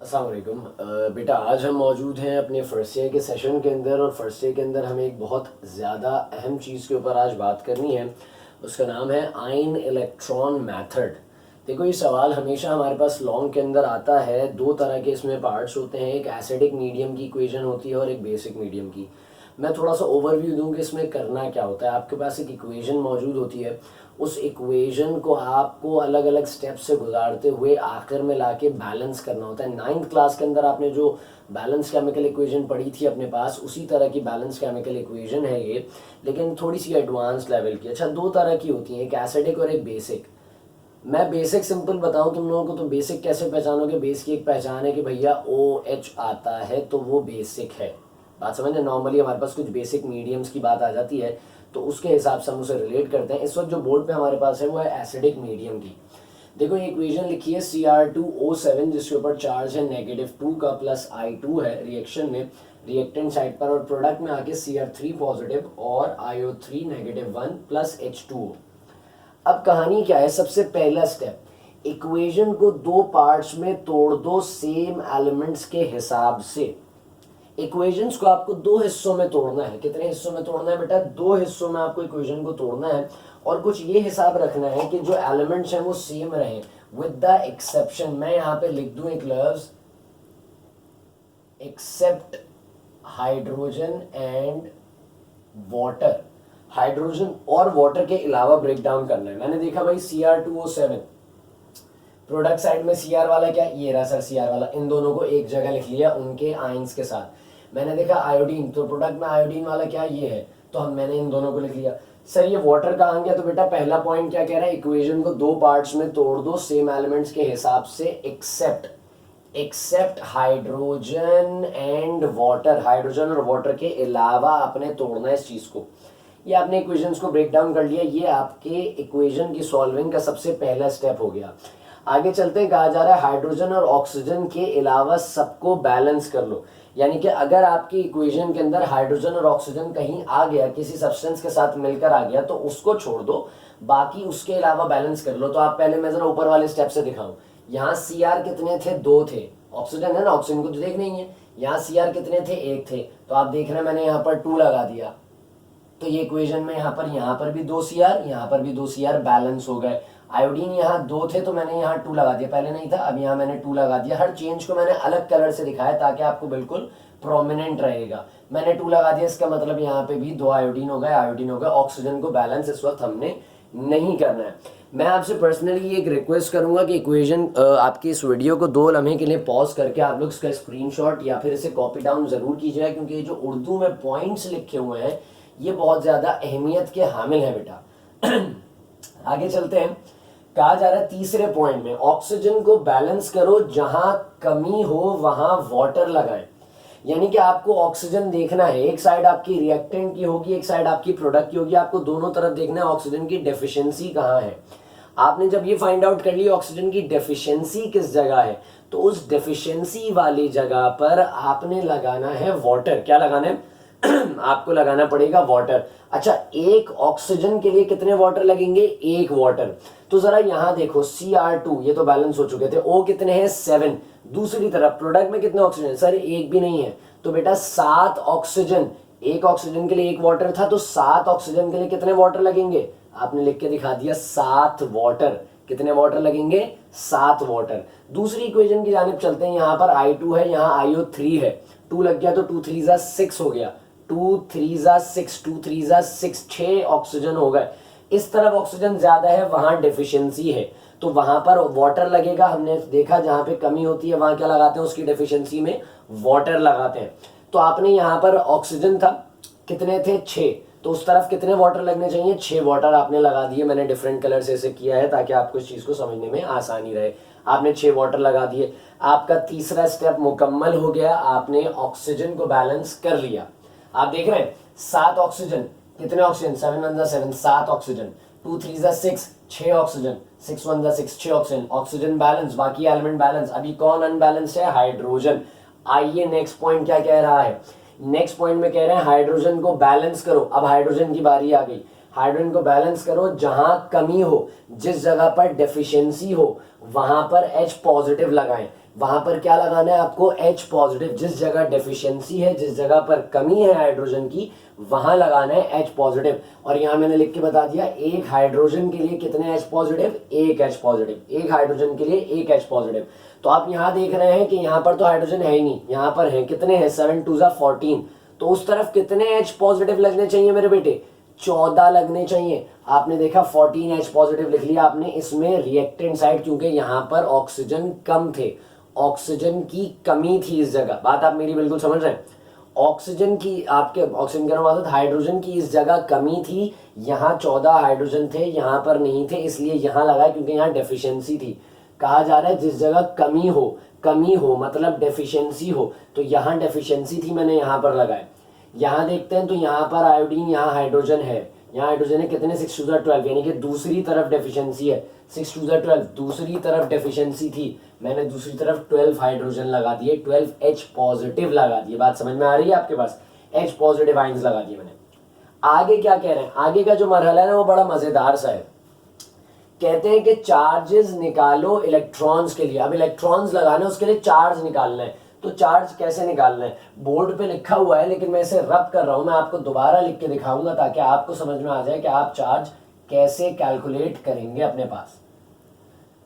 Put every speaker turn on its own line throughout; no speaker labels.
अस्सलाम वालेकुम। बेटा आज हम मौजूद हैं अपने फर्स्ट ईयर के सेशन के अंदर और फर्स्ट ईयर के अंदर हमें एक बहुत ज़्यादा अहम चीज़ के ऊपर आज बात करनी है। उसका नाम है आयन इलेक्ट्रॉन मेथड। देखो ये सवाल हमेशा हमारे पास लॉन्ग के अंदर आता है। दो तरह के इसमें पार्ट्स होते हैं, एक एसिडिक मीडियम की इक्वेशन होती है और एक बेसिक मीडियम की। मैं थोड़ा सा ओवरव्यू दूं कि इसमें करना क्या होता है। आपके पास एक इक्वेशन मौजूद होती है, उस इक्वेशन को आपको अलग अलग स्टेप से गुजारते हुए आखिर में लाके बैलेंस करना होता है। नाइन्थ क्लास के अंदर आपने जो बैलेंस केमिकल इक्वेशन पढ़ी थी अपने पास, उसी तरह की बैलेंस केमिकल इक्वेशन है ये, लेकिन थोड़ी सी एडवांस लेवल की। अच्छा, दो तरह की होती हैं, एक एसिडिक और एक बेसिक। मैं बेसिक सिंपल बताऊं तुम लोगों को तो बेसिक कैसे पहचानोगे। बेस की एक पहचान है कि भैया OH आता है तो वो बेसिक है। बात समझ। नॉर्मली हमारे पास कुछ बेसिक मीडियम्स की बात आ जाती है तो उसके हिसाब से हम उसे रिलेट करते हैं। इस वक्त जो बोर्ड पे हमारे पास है वो है एसिडिक मीडियम की। देखो ये इक्वेशन लिखी है Cr2O7 जिसके ऊपर चार्ज है -2 का प्लस I2 है रिएक्शन में, रिएक्टेंट साइड पर, और प्रोडक्ट में आके Cr3 पॉजिटिव और IO3 -1 प्लस H2O। अब कहानी क्या है, सबसे पहला स्टेप, इक्वेशन को दो पार्ट्स में तोड़ दो सेम एलिमेंट्स के हिसाब से। इक्वेशंस को आपको दो हिस्सों में तोड़ना है। कितने हिस्सों में तोड़ना है बेटा? दो हिस्सों में आपको इक्वेशन को तोड़ना है और कुछ ये हिसाब रखना है कि जो एलिमेंट्स हैं वो सेम रहें, विद द एक्सेप्शन, मैं यहां पे लिख दूं एक लफ्ज, except hydrogen and water. Hydrogen और वाटर के अलावा ब्रेक डाउन करना है। मैंने देखा भाई Cr2O7 प्रोडक्ट साइड में Cr वाला क्या, ये रहा सर Cr वाला, इन दोनों को एक जगह लिख लिया उनके आयंस के साथ। मैंने देखा आयोडीन, तो प्रोडक्ट में आयोडीन वाला क्या, ये है, तो मैंने इन दोनों को लिख लिया। सर ये वाटर कहाँ गया? तो बेटा पहला पॉइंट क्या कह रहा है, इक्वेशन को दो पार्ट्स में तोड़ दो सेम एलिमेंट्स के हिसाब से, except hydrogen and water. Hydrogen और वाटर के अलावा आपने तोड़ना है इस चीज को। ये आपने इक्वेशंस को ब्रेक डाउन कर लिया, ये आपके इक्वेशन की सॉल्विंग का सबसे पहला स्टेप हो गया। आगे चलते हैं, कहा जा रहा है हाइड्रोजन और ऑक्सीजन के अलावा सबको बैलेंस कर लो। यानी कि अगर आपकी इक्वेशन के अंदर हाइड्रोजन और ऑक्सीजन कहीं आ गया, किसी सब्सटेंस के साथ मिलकर आ गया, तो उसको छोड़ दो, बाकी उसके अलावा बैलेंस कर लो। तो आप पहले मैं जरा ऊपर वाले स्टेप से दिखाऊं। यहाँ Cr कितने थे? 2 थे। ऑक्सीजन है ना, ऑक्सीजन को तो देख नहीं है। यहाँ Cr कितने थे? 1 थे। तो आप देख रहे हैं मैंने यहाँ पर 2 लगा दिया, तो ये इक्वेशन में यहाँ पर भी 2 Cr, यहाँ पर भी 2 Cr बैलेंस हो गए। आयोडीन यहाँ 2 थे तो मैंने यहाँ 2 लगा दिया, पहले नहीं था, अब यहाँ मैंने 2 लगा दिया। हर चेंज को मैंने अलग कलर से दिखाया ताकि आपको बिल्कुल प्रोमिनेंट रहेगा। मैंने 2 लगा दिया, इसका मतलब यहाँ पे भी 2 आयोडीन हो गए, ऑक्सीजन को बैलेंस इस वक्त हमने नहीं करना है। मैं आपसे पर्सनली एक रिक्वेस्ट करूंगा कि इक्वेशन आपकी इस वीडियो को 2 लम्हे के लिए पॉज करके आप लोग इसका स्क्रीनशॉट या फिर इसे कॉपी डाउन जरूर कीजिएगा, क्योंकि ये जो उर्दू में पॉइंट्स लिखे हुए हैं ये बहुत ज्यादा अहमियत के हामिल है बेटा। आगे चलते हैं, कहा जा रहा है तीसरे पॉइंट में, ऑक्सीजन को बैलेंस करो, जहां कमी हो वहां वाटर लगाएं। यानी कि आपको ऑक्सीजन देखना है, एक साइड आपकी रिएक्टेंट की होगी, एक साइड आपकी प्रोडक्ट की होगी, आपको दोनों तरफ देखना है ऑक्सीजन की डेफिशिएंसी कहां है। आपने जब ये फाइंड आउट कर लिया ऑक्सीजन की डेफिशिएंसी किस जगह है, तो उस डेफिशिएंसी वाली जगह पर आपने लगाना है वाटर। क्या लगाना है? आपको लगाना पड़ेगा वाटर। अच्छा, एक ऑक्सीजन के लिए कितने वाटर लगेंगे? 1 वाटर। तो जरा यहां देखो Cr2, ये तो बैलेंस हो चुके थे, O कितने हैं? 7। दूसरी तरफ प्रोडक्ट में कितने ऑक्सीजन? सर 1 भी नहीं है, तो बेटा 7 ऑक्सीजन। एक ऑक्सीजन के लिए 1 वाटर था, तो 7 ऑक्सीजन के लिए कितने वाटर लगेंगे? आपने लिख के दिखा दिया 7 वाटर। कितने वाटर लगेंगे? 7 वाटर। दूसरी इक्वेशन की जानिब चलते हैं, यहां पर I2 है, यहां IO3 है। 2 लग गया तो 2 3 6 हो गया, 2 3 6, 2 3 6, 6 ऑक्सीजन हो गए। इस तरफ ऑक्सीजन ज्यादा है, वहां डेफिशिएंसी है, तो वहां पर वाटर लगेगा। हमने देखा जहां पे कमी होती है वहां क्या लगाते हैं, उसकी डेफिशिएंसी में वाटर लगाते हैं। तो आपने यहां पर ऑक्सीजन था, कितने थे? 6, तो उस तरफ कितने वाटर लगने चाहिए? 6 वाटर आपने लगा दिए। मैंने डिफरेंट कलर से इसे किया है ताकि आपको इस चीज को समझने में आसानी रहे। आपने 6 वाटर लगा दिए, आपका तीसरा स्टेप मुकम्मल हो गया, आपने ऑक्सीजन को बैलेंस कर लिया। आप देख रहे हैं 7 ऑक्सीजन, कितने oxygen? 7 1 7, 7 oxygen. 2 3 6, 6 oxygen. 6 1 6, 6 oxygen. Oxygen balance, बाकी एलिमेंट बैलेंस। अभी कौन अनबैलेंस है? हाइड्रोजन। आइए नेक्स्ट पॉइंट क्या कह रहा है। नेक्स्ट पॉइंट में कह रहे हैं हाइड्रोजन को बैलेंस करो। अब हाइड्रोजन की बारी आ गई। हाइड्रोजन को बैलेंस करो, जहां कमी हो, जिस जगह पर डेफिशिएंसी हो वहां पर H पॉजिटिव लगाएं। वहां पर क्या लगाना है आपको, H पॉजिटिव। जिस जगह डेफिशिएंसी है, जिस जगह पर कमी है हाइड्रोजन की, वहां लगाना है H पॉजिटिव। और यहाँ मैंने लिख के बता दिया, एक हाइड्रोजन के लिए कितने H पॉजिटिव, एक H पॉजिटिव, एक हाइड्रोजन के लिए एक H पॉजिटिव। तो आप यहाँ देख रहे हैं कि यहाँ पर तो हाइड्रोजन है ही नहीं, यहाँ पर है कितने हैं, 7 2 14। तो उस तरफ कितने H पॉजिटिव लगने चाहिए मेरे बेटे, 14 लगने चाहिए। आपने देखा 14 H पॉजिटिव लिख लिया आपने। इसमें रिएक्टेंट साइड, क्योंकि यहाँ पर ऑक्सीजन कम थे, ऑक्सीजन की कमी थी इस जगह। बात आप मेरी बिल्कुल समझ रहे हैं। ऑक्सीजन की, आपके ऑक्सीजन का मतलब हाइड्रोजन की इस जगह कमी थी, यहाँ 14 हाइड्रोजन थे, यहाँ पर नहीं थे, इसलिए यहाँ लगा क्योंकि यहाँ डेफिशिएंसी थी। कहा जा रहा है जिस जगह कमी हो मतलब डेफिशिएंसी हो, तो यहाँ डेफिशिएंसी थी, मैंने यहाँ पर लगाया। यहाँ देखते हैं तो यहाँ पर आयोडीन, यहाँ हाइड्रोजन है, यहाँ हाइड्रोजन है कितने, 6 2 12, यानी कि दूसरी तरफ डेफिशिएंसी है। 6 2 12 दूसरी तरफ डेफिशिएंसी थी, मैंने दूसरी तरफ 12 हाइड्रोजन लगा दिए, 12 H पॉजिटिव लगा दिए। बात समझ में आ रही है आपके पास, H पॉजिटिव आइंस लगा दिए मैंने। आगे क्या कह रहे हैं, आगे का जो मरहला है ना वो बड़ा मजेदार सा है। कहते हैं कि चार्जेस निकालो इलेक्ट्रॉन्स के लिए। अब इलेक्ट्रॉन्स लगाने, उसके लिए चार्ज निकालना है। तो चार्ज कैसे निकालना है, बोर्ड पे लिखा हुआ है, लेकिन मैं इसे रब कर रहा हूं, मैं आपको दोबारा लिख के दिखाऊंगा ताकि आपको समझ में आ जाए कि आप चार्ज कैसे कैलकुलेट करेंगे अपने पास।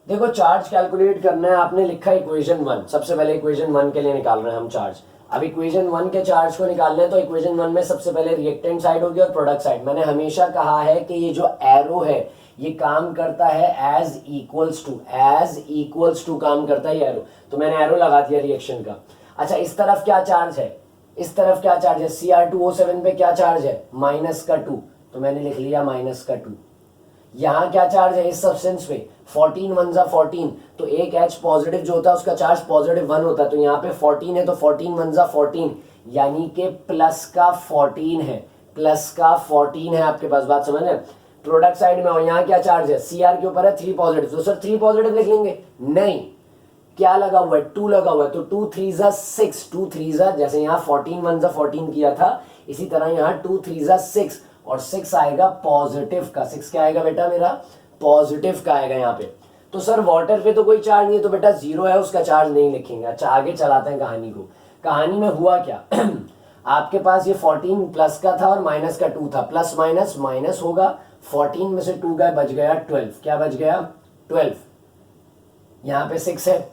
देखो चार्ज कैलकुलेट करना है, आपने लिखा इक्वेशन 1, सबसे पहले इक्वेशन 1 के लिए निकाल रहे हैं हम चार्ज। अब इक्वेशन 1 के चार्ज को निकालना है तो इक्वेशन 1 में सबसे पहले रिएक्टेंट साइड होगी और प्रोडक्ट साइड। मैंने हमेशा कहा है कि ये जो एरो है ये काम करता है एज इक्वल्स टू काम करता है एरो। तो मैंने एरो लगा दिया रिएक्शन का। अच्छा इस तरफ क्या चार्ज है, इस तरफ क्या चार्ज है, Cr2O7 पे क्या चार्ज है, -2, तो मैंने लिख लिया -2। यहाँ क्या चार्ज है इस सब्सटेंस पे, 14 1 14, तो एक H पॉजिटिव जो होता है उसका चार्ज पॉजिटिव 1 होता है। तो यहाँ पे 14 है तो 14 1 14, यानी कि प्लस का 14 है, प्लस का 14 है आपके पास। बात समझ रहे, प्रोडक्ट साइड में। और यहाँ क्या चार्ज है, Cr के ऊपर है 3 पॉजिटिव, तो सर 3 पॉजिटिव लिख लेंगे, नहीं, क्या लगा हुआ है, 2 लगा हुआ है। तो 2 3 6, 2 3 जैसे यहाँ 14 1 14 किया था, इसी तरह यहाँ 2 3 6, और 6 आएगा पॉजिटिव का। 6 क्या आएगा बेटा मेरा, पॉजिटिव का आएगा यहाँ पे। तो सर वाटर पे तो कोई चार्ज नहीं है, तो बेटा 0 है, उसका चार्ज नहीं लिखेंगे। अच्छा आगे चलाते हैं कहानी को। कहानी में हुआ क्या आपके पास ये 14 प्लस का था और माइनस का 2 था, प्लस माइनस माइनस होगा, 14 में से 2 गए, बच गया 12। क्या बच गया, 12। यहाँ पे 6 है।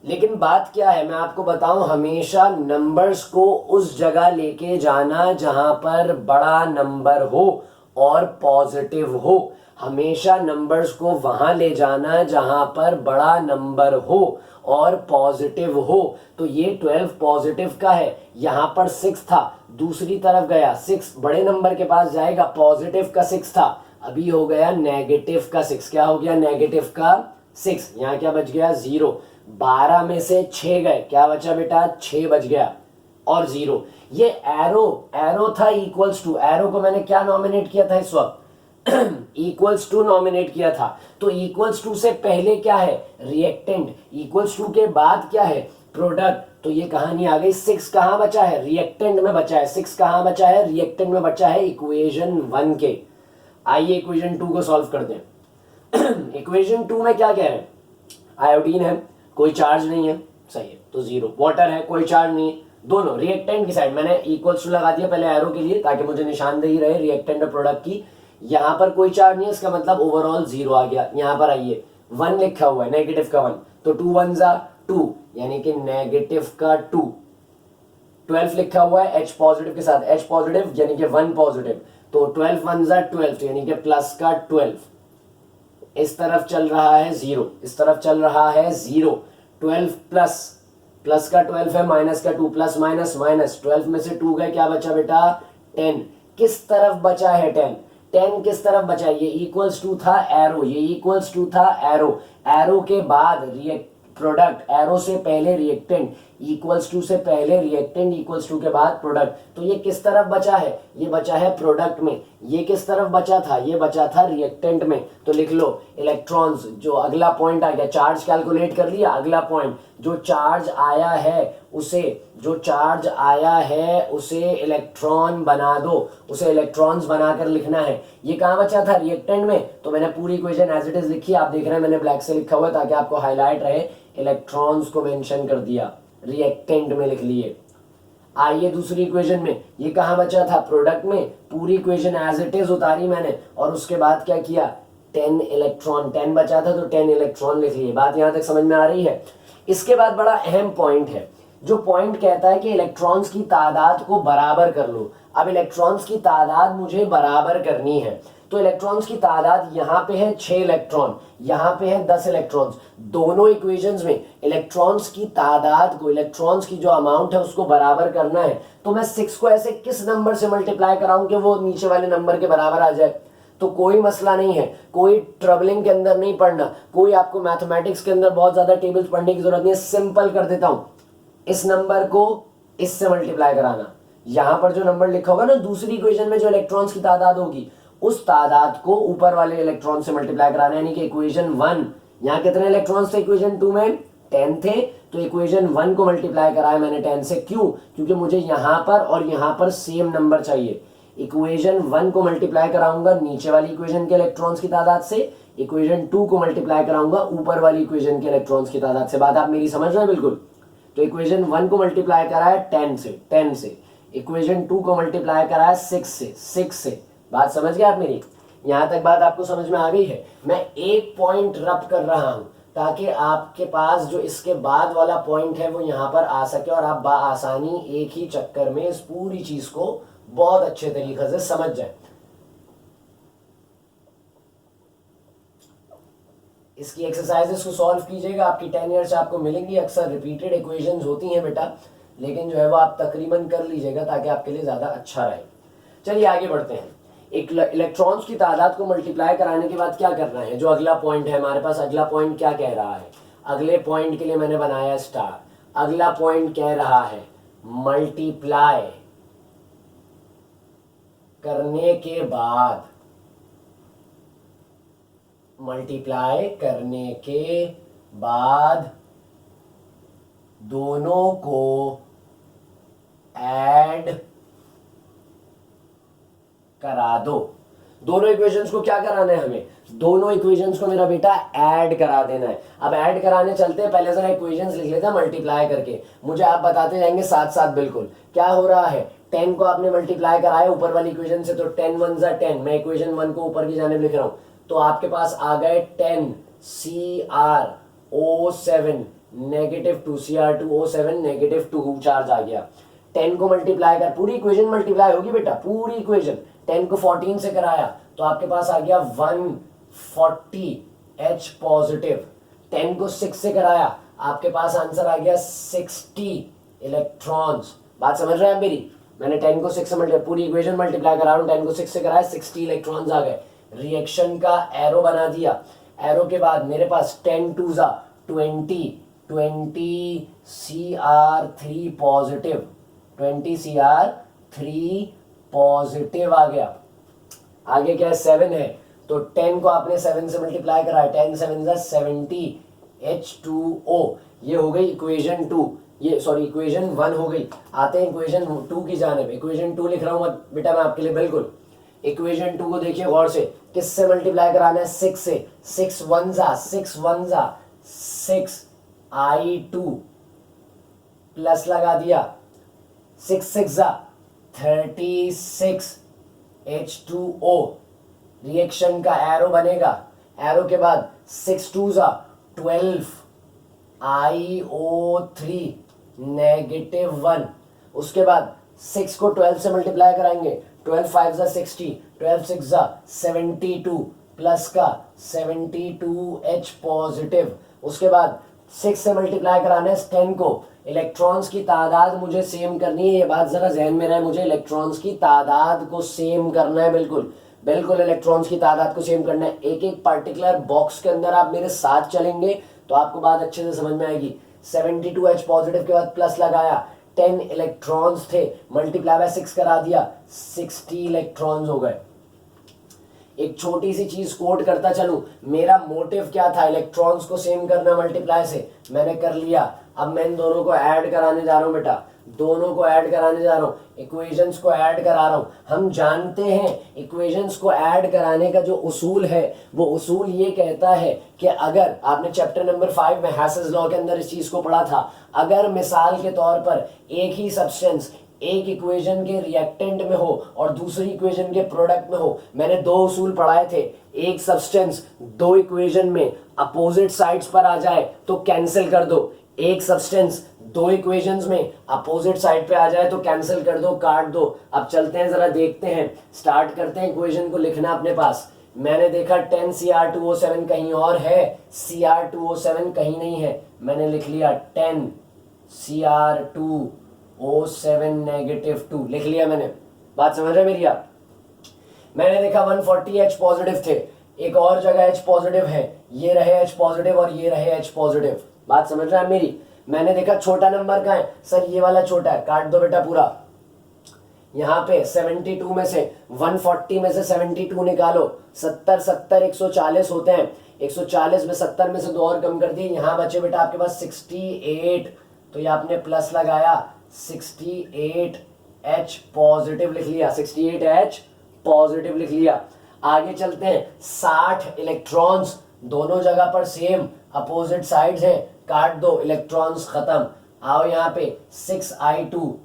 लेकिन बात क्या है, मैं आपको बताऊं, हमेशा नंबर्स को उस जगह लेके जाना जहां पर बड़ा नंबर हो और पॉजिटिव हो। हमेशा नंबर्स को वहां ले जाना जहां पर बड़ा नंबर हो और पॉजिटिव हो। तो ये 12 पॉजिटिव का है, यहां पर 6 था, दूसरी तरफ गया, 6 बड़े नंबर के पास जाएगा, पॉजिटिव का 6 था, अभी हो गया नेगेटिव का 6। क्या हो गया, नेगेटिव का 6। यहाँ क्या बच गया, 0। 12 में से 6 गए, क्या बचा बेटा, 6 बच गया और 0। ये एरो था इक्वल्स टू, एरो को मैंने क्या नॉमिनेट किया था इस वक्त इक्वल्स टू नॉमिनेट किया था। तो इक्वल्स टू से पहले क्या है, रिएक्टेंट, इक्वल्स टू के बाद क्या है, प्रोडक्ट। तो ये कहानी आ गई। 6 कहां बचा है, रिएक्टेंट में बचा है। 6 कहां बचा है, रिएक्टेंट में बचा है, इक्वेशन 1 के। आइए इक्वेशन 2 को सॉल्व करते हैं इक्वेशन 2 में क्या कह रहे हैं, आयोडीन है, कोई चार्ज नहीं है, सही है, तो 0। वाटर है, कोई चार्ज नहीं है, दोनों रिएक्टेंट की साइड मैंने इक्वल्स टू लगा दिया पहले एरो के लिए ताकि मुझे निशानदेही रहे रिएक्टेंट और प्रोडक्ट की। यहाँ पर कोई चार्ज नहीं है, इसका मतलब ओवरऑल 0 आ गया। यहाँ पर आइए 1 लिखा हुआ है, नेगेटिव का 1, तो 2 1 2, यानी कि नेगेटिव का 2। 12 लिखा हुआ है H पॉजिटिव के साथ, H पॉजिटिव यानी कि 1 पॉजिटिव, तो 12 1 12, यानी कि प्लस का 12। इस तरफ चल रहा है 0, इस तरफ चल रहा है 0। 12 प्लस का 12 है, माइनस का 2, प्लस माइनस माइनस, 12 में से 2 गए, क्या बचा बेटा, 10। किस तरफ बचा है 10, 10 किस तरफ बचा है, ये इक्वल्स टू था एरो, ये इक्वल्स टू था एरो, एरो के बाद प्रोडक्ट, एरो से पहले रिएक्टेंट, इक्वल्स टू से पहले रिएक्टेंट, इक्वल्स टू के बाद प्रोडक्ट। तो ये किस तरफ बचा है, ये बचा है प्रोडक्ट में। ये किस तरफ बचा था, ये बचा था रिएक्टेंट में। तो लिख लो इलेक्ट्रॉन्स, जो अगला पॉइंट आ गया, चार्ज कैलकुलेट कर लिया, अगला पॉइंट जो चार्ज आया है उसे इलेक्ट्रॉन बना दो, उसे इलेक्ट्रॉन्स बनाकर लिखना है। ये कहाँ बचा था? रिएक्टेंट में। तो मैंने पूरी इक्वेशन एज इट इज लिखी, आप देख रहे हैं मैंने ब्लैक से लिखा हुआ है ताकि आपको हाईलाइट रहे, इलेक्ट्रॉन्स को मेंशन कर दिया, रिएक्टेंट में लिख लिए। आइए दूसरी इक्वेशन में, ये कहाँ बचा था? प्रोडक्ट में। पूरी इक्वेशन एज इट इज उतारी मैंने और उसके बाद क्या किया? 10 इलेक्ट्रॉन, 10 बचा था तो 10 इलेक्ट्रॉन लिख लिए। बात यहां तक समझ में आ रही है? इसके बाद बड़ा अहम पॉइंट है, जो पॉइंट कहता है कि इलेक्ट्रॉन्स की तादाद को बराबर कर लो। अब इलेक्ट्रॉन्स की तादाद मुझे बराबर करनी है, तो इलेक्ट्रॉन्स की तादाद यहाँ पे है 6 इलेक्ट्रॉन, यहाँ पे है 10 इलेक्ट्रॉन्स। दोनों इक्वेशंस में इलेक्ट्रॉन्स की तादाद को, इलेक्ट्रॉन्स की जो अमाउंट है उसको बराबर करना है। तो मैं 6 को ऐसे किस नंबर से मल्टीप्लाई कराऊं कि वो नीचे वाले नंबर के बराबर आ जाए? तो कोई मसला नहीं है, कोई ट्रबलिंग के अंदर नहीं पढ़ना, कोई आपको मैथमेटिक्स के अंदर बहुत ज्यादा टेबल्स पढ़ने की जरूरत नहीं है। सिंपल कर देता हूं, इस नंबर को इससे मल्टीप्लाई कराना। यहां पर जो नंबर लिखा होगा ना दूसरी इक्वेशन में, जो इलेक्ट्रॉन्स की तादाद होगी, उस तादाद को ऊपर वाले इलेक्ट्रॉन से मल्टीप्लाई कराना है। यानी कि इक्वेशन 1, यहाँ कितने इलेक्ट्रॉन्स थे? इक्वेशन 2 में 10 थे, तो इक्वेशन 1 को मल्टीप्लाई कराया मैंने 10 से। क्यों? क्योंकि मुझे यहां पर और यहां पर सेम नंबर चाहिए। इक्वेशन 1 को मल्टीप्लाई कराऊंगा नीचे वाली इक्वेशन के इलेक्ट्रॉन्स की तादाद से, इक्वेशन 2 को मल्टीप्लाई कराऊंगा ऊपर वाली इक्वेशन के इलेक्ट्रॉन्स की तादाद से। बात आप मेरी समझ रहे हैं बिल्कुल? तो इक्वेशन 1 को मल्टीप्लाई कराया 10 से, इक्वेशन 2 को मल्टीप्लाई कराया 6 से। बात समझ गए आप मेरी? यहां तक बात आपको समझ में आ गई है? मैं एक पॉइंट रब कर रहा हूं ताकि आपके पास जो इसके बाद वाला पॉइंट है वो यहां पर आ सके और आप आसानी एक ही चक्कर में इस पूरी चीज को बहुत अच्छे तरीके से समझ जाए। इसकी एक्सरसाइजेस को सॉल्व कीजिएगा, आपकी 10 ईयर से आपको मिलेंगी। अक्सर रिपीटेड इक्वेशंस होती हैं बेटा, लेकिन जो है वो आप तकरीबन कर लीजिएगा ताकि आपके लिए ज्यादा अच्छा रहे। चलिए आगे बढ़ते हैं। एक इलेक्ट्रॉन्स की तादाद को मल्टीप्लाई कराने के बाद क्या करना है? जो अगला पॉइंट है हमारे पास, अगला पॉइंट क्या कह रहा है? अगले पॉइंट के लिए मैंने बनाया स्टार। अगला पॉइंट कह रहा है मल्टीप्लाई करने के बाद, मल्टीप्लाई करने के बाद दोनों को ऐड करा दो। दोनों इक्वेशंस को क्या कराना है हमें? दोनों इक्वेशंस को मेरा बेटा ऐड करा देना है। अब ऐड कराने चलते हैं, पहले जरा इक्वेशंस लिख लेते हैं मल्टीप्लाई करके, मुझे आप बताते जाएंगे साथ साथ। बिल्कुल क्या हो रहा है? 10 को आपने मल्टीप्लाई कराया ऊपर वाली इक्वेशन से, तो 10 1 जा 10। मैं इक्वेशन 1 को ऊपर की जानिब लिख रहा हूं, तो आपके पास आ गए 10 CrO7 -2 Cr2O7 -2 चार्ज आ गया। 10 को मल्टीप्लाई कर, पूरी इक्वेशन मल्टीप्लाई होगी बेटा, पूरी इक्वेशन। 10 को 14 से कराया तो आपके पास आ गया 140H पॉजिटिव। 10 को 6 से कराया आपके पास आंसर आ गया 60 इलेक्ट्रॉन्स। बात समझ रहे हैं मेरी? मैंने 10 को 6 से मल्टीप्लाई, पूरी इक्वेशन मल्टीप्लाई करा रहा हूं, 10 को 6 से कराया 60 इलेक्ट्रॉन्स आ गए। रिएक्शन का एरो बना दिया। एरो के बाद मेरे पास 10 2 जा 20 Cr3 पॉजिटिव, 20 Cr3 पॉजिटिव आ गया। आगे क्या है? 7 है, तो 10 को आपने 7 से मल्टीप्लाई करा है, 10 7 जा 70 H2O। ये हो गई इक्वेशन 2, ये सॉरी इक्वेशन 1 हो गई। आते हैं इक्वेशन 2 की जानिब। इक्वेशन 2 लिख रहा हूं बेटा मैं आपके लिए, बिल्कुल। इक्वेशन 2 को देखिए गौर से, किससे मल्टीप्लाई कराना है? 6 से। 6 1 जा 6 I2 प्लस लगा दिया, 6 6 जा 36 H2O। रिएक्शन का एरो बनेगा, एरो के बाद 6 2 जा 12 IO3 -1। उसके बाद 6 को 12 से मल्टीप्लाई कराएंगे, 12 5 जा 60, 12 6 जा 72 प्लस का 72H पॉजिटिव। उसके बाद 6 से मल्टीप्लाई कराना है 10 को। इलेक्ट्रॉन्स की तादाद मुझे सेम करनी है, ये बात जरा जहन में रहे, मुझे इलेक्ट्रॉन्स की तादाद को सेम करना है। बिल्कुल बिल्कुल इलेक्ट्रॉन्स की तादाद को सेम करना है। एक एक पार्टिकुलर बॉक्स के अंदर आप मेरे साथ चलेंगे तो आपको बात अच्छे से समझ में आएगी। 72H पॉजिटिव के बाद प्लस लगाया, 10 इलेक्ट्रॉन्स थे, मल्टीप्लाई बाय 6 करा दिया, 60 इलेक्ट्रॉन्स हो गए। एक छोटी सी चीज कोट करता चलूं, मेरा मोटिव क्या था? इलेक्ट्रॉन्स को सेम करना मल्टीप्लाई से, मैंने कर लिया। अब मैं इन दोनों को ऐड कराने जा रहा हूँ बेटा, दोनों को ऐड कराने जा रहा हूँ, इक्वेशंस को ऐड करा रहा हूँ। हम जानते हैं इक्वेशंस को ऐड कराने का जो उसूल है वो उसूल ये कहता है कि अगर आपने चैप्टर नंबर 5 में हैसेस लॉ के अंदर इस चीज को पढ़ा था, अगर मिसाल के तौर पर एक ही सब्सटेंस एक इक्वेशन के रिएक्टेंट में हो और दूसरी इक्वेशन के प्रोडक्ट में हो, मैंने दो उसूल पढ़ाए थे, एक सब्सटेंस दो इक्वेशन में अपोजिट साइड्स पर आ जाए तो कैंसिल कर दो, एक सब्सटेंस दो इक्वेशंस में अपोजिट साइड पे आ जाए तो कैंसिल कर दो, काट दो। अब चलते हैं जरा देखते हैं, स्टार्ट करते हैं इक्वेशन को लिखना अपने पास। मैंने देखा 10Cr2O7 कहीं और है, Cr2O7 कहीं नहीं है, मैंने लिख लिया 10Cr2O7 -2 लिख लिया मैंने। बात समझ रहे मेरी आप? मैंने देखा 140 H पॉजिटिव थे, एक और जगह H पॉजिटिव है, ये रहे H पॉजिटिव और ये रहे H पॉजिटिव। बात समझ रहे हैं मेरी? मैंने देखा छोटा नंबर का है, सर ये वाला छोटा है, काट दो बेटा पूरा। यहाँ पे 72 में से 140 में से 72 निकालो, 70 70 140 होते हैं, 140 में 70 में से 2 और कम कर दिए, यहाँ बचे बेटा आपके पास 68, तो ये आपने प्लस लगाया, 68H पॉजिटिव लिख लिया, 68H पॉजिटिव लिख लिया। आगे चलते हैं, 60 इलेक्ट्रॉन्स दोनों जगह पर सेम अपोजिट साइड्स हैं, काट दो, इलेक्ट्रॉन्स खत्म। आओ यहाँ पे 6I2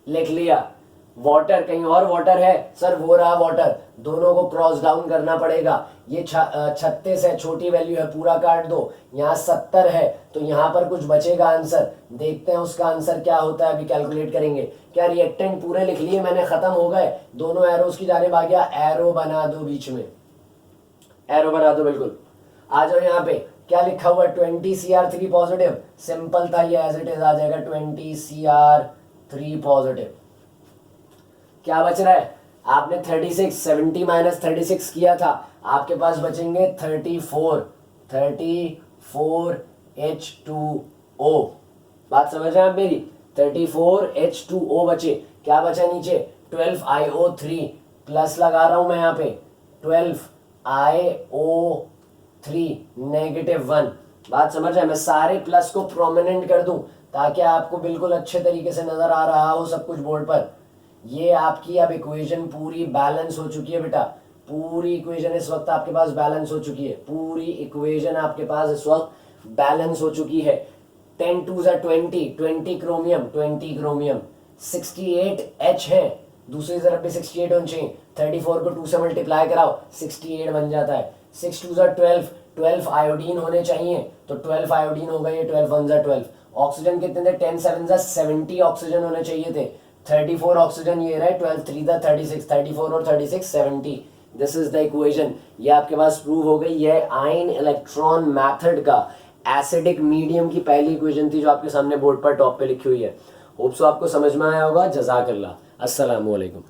लिख लिया। वाटर, कहीं और वाटर है सर, वो रहा वाटर, दोनों को क्रॉस डाउन करना पड़ेगा। ये 36 है, छोटी वैल्यू है, पूरा काट दो। यहाँ 70 है तो यहाँ पर कुछ बचेगा आंसर, देखते हैं उसका आंसर क्या होता है, अभी कैलकुलेट करेंगे। क्या रिएक्टेंट पूरे लिख लिए मैंने, खत्म हो गए, दोनों एरोस की जानिब आ गया, एरो बना दो, बीच में एरो बना दो, बिल्कुल। आ जाओ यहाँ पे, क्या लिखा हुआ है 20Cr3 पॉजिटिव, सिंपल था ये, एज इट इज आ जाएगा 20Cr3 पॉजिटिव। क्या बच रहा है, आपने 36 70 - 36 किया था, आपके पास बचेंगे 34 H2O। बात समझ रहे हैं आप मेरी? 34 H2O बचे। क्या बचा नीचे, 12IO3, प्लस लगा रहा हूं मैं यहाँ पे, 12IO3 -1। बात समझ रहे हैं? मैं सारे प्लस को प्रोमिनेंट कर दूं ताकि आपको बिल्कुल अच्छे तरीके से नजर आ रहा हो सब कुछ बोर्ड पर। ये आपकी अब इक्वेशन पूरी बैलेंस हो चुकी है बेटा, पूरी इक्वेशन इस वक्त आपके पास बैलेंस हो चुकी है, पूरी इक्वेशन आपके पास इस वक्त बैलेंस हो चुकी है। 10 2 20 क्रोमियम 68H है, दूसरी तरफ भी 68 होने चाहिए, 34 को 2 से मल्टीप्लाई कराओ, 68 बन जाता है। 6 2 12 आयोडीन होने चाहिए, तो 12 आयोडीन हो गए, 12 1 12। ऑक्सीजन कितने थे, 10 7 70 ऑक्सीजन होने चाहिए थे, 34 ऑक्सीजन ये रहे, 12 3 36, 34 और 36 70। दिस इज द इक्वेशन, ये आपके पास प्रूव हो गई। ये आयन इलेक्ट्रॉन मेथड का एसिडिक मीडियम की पहली इक्वेशन थी जो आपके सामने बोर्ड पर टॉप पे लिखी हुई है। होप सो आपको समझ में आया होगा। जज़ाकल्लाह, अस्सलाम वालेकुम।